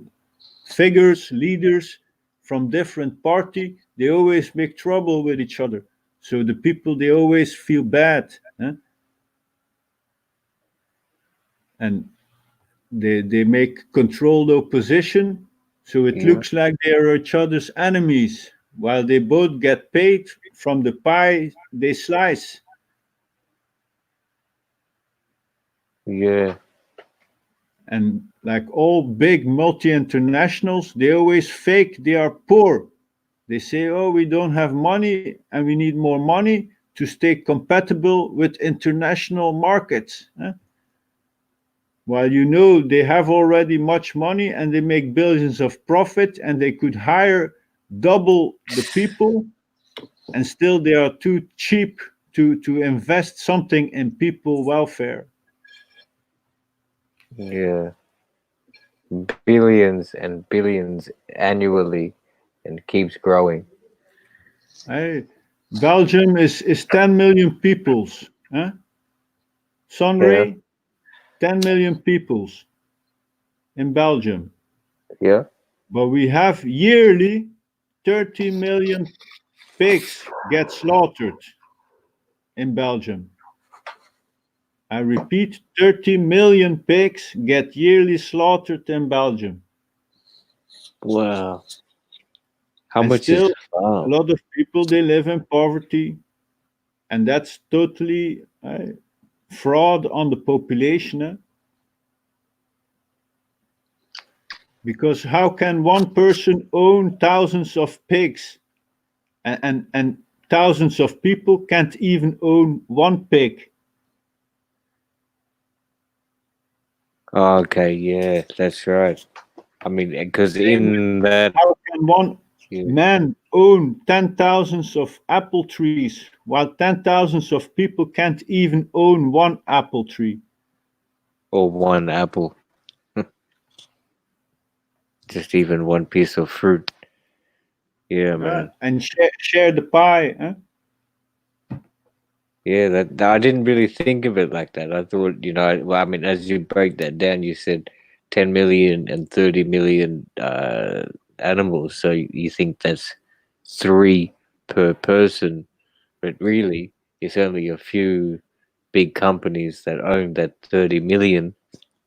figures, leaders from different party, they always make trouble with each other. So the people they always feel bad, and they make controlled opposition, So it looks like they are each other's enemies, while they both get paid from the pie they slice. Yeah. And like all big multi internationals, they always fake they are poor. They say, oh, we don't have money and we need more money to stay compatible with international markets. While you know they have already much money and they make billions of profit and they could hire double the people, and still they are too cheap to invest something in people welfare. Yeah. Billions and billions annually and keeps growing. Hey, Belgium is 10 million peoples. Yeah. Sunray, 10 million peoples in Belgium. Yeah. But we have yearly 30 million pigs get slaughtered in Belgium. I repeat, 30 million pigs get yearly slaughtered in Belgium. Wow. How And much is still, a a farm? lot of people, they live in poverty. And that's totally fraud on the population. Because how can one person own thousands of pigs and thousands of people can't even own one pig? Okay, yeah, that's right. I mean, because Same with in that, how can one yeah, man own 10,000s of apple trees while 10,000s of people can't even own one apple tree? or one apple, just even one piece of fruit. Yeah, man. And share the pie. Yeah, that I didn't really think of it like that. I thought, well, I mean, as you break that down, you said 10 million and 30 million animals. So you think that's three per person, but really, it's only a few big companies that own that 30 million,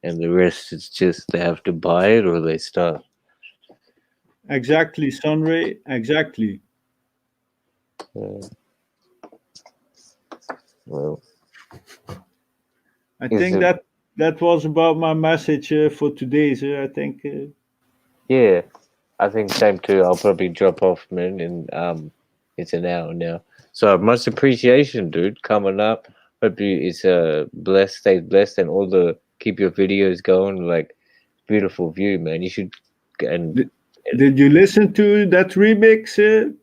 and the rest is just they have to buy it or they starve. Exactly, Sunray, exactly. Yeah. Well, I is think it? that was about my message for today. So I think Yeah, I think same too. I'll probably drop off, man, and it's an hour now. So much appreciation, dude, coming up. Hope you it's blessed, stay blessed, and all the keep your videos going. Like beautiful view, man. You should and did you listen to that remix?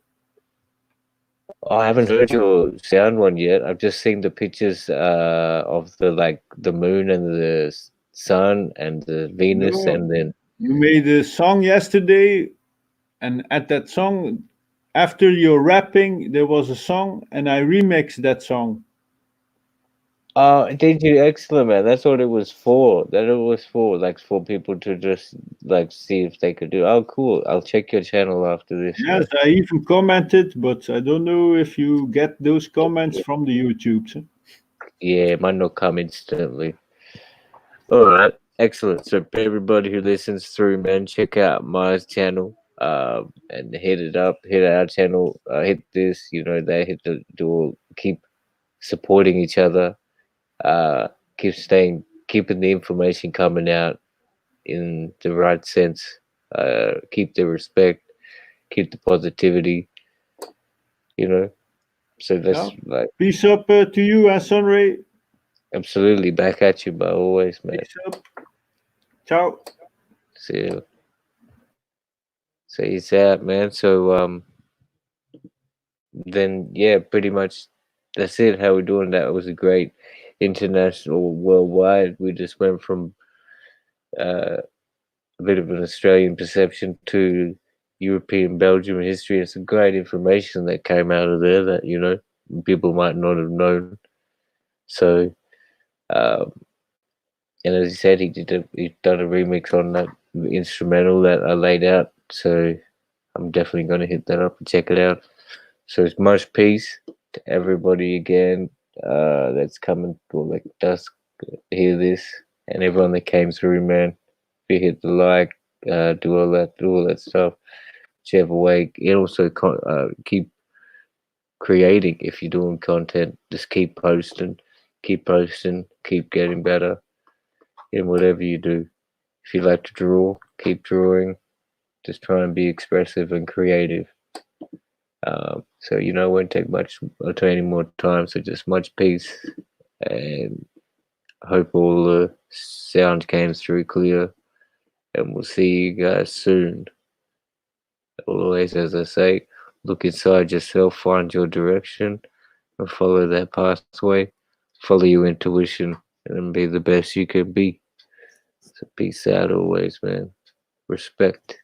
I haven't heard your sound one yet. I've just seen the pictures of the like the moon and the sun and the Venus, No, and then you made a song yesterday, and at that song, after your rapping, there was a song, and I remixed that song. did you? Excellent, man. That's what it was for. That it was for, like, for people to just like see if they could do. Oh, cool. I'll check your channel after this, Yes, man. I even commented, but I don't know if you get those comments from the YouTubes. Yeah, it might not come instantly. All right, excellent. So for everybody who listens through, man, check out my channel. And hit it up. Hit our channel. Hit this. They hit the door. Keep supporting each other. Keeping the information coming out in the right sense. Keep the respect, keep the positivity, you know. So Yeah. that's like Peace up to you, Sunray. absolutely back at you, by always, man. Peace up. Ciao. See you. So it's out, man. So then yeah, pretty much that's it. How we're doing that was a great international, worldwide. We just went from uh, a bit of an Australian perception to European Belgium history. It's some great information that came out of there that people might not have known. So, um, and as he said, he's done a remix on that instrumental that I laid out. So I'm definitely going to hit that up and check it out. So it's much peace to everybody again that's coming or does hear this, and everyone that came through, man. If you hit the like, do all that stuff, whichever way. And also keep creating. If you're doing content, just keep posting, keep getting better in whatever you do. If you like to draw, keep drawing. Just try and be expressive and creative. So it won't take much to any more time. So just much peace, and I hope all the sound came through clear. And we'll see you guys soon. Always, as I say, look inside yourself, find your direction, and follow that pathway. Follow your intuition, and be the best you can be. So peace out always, man. Respect.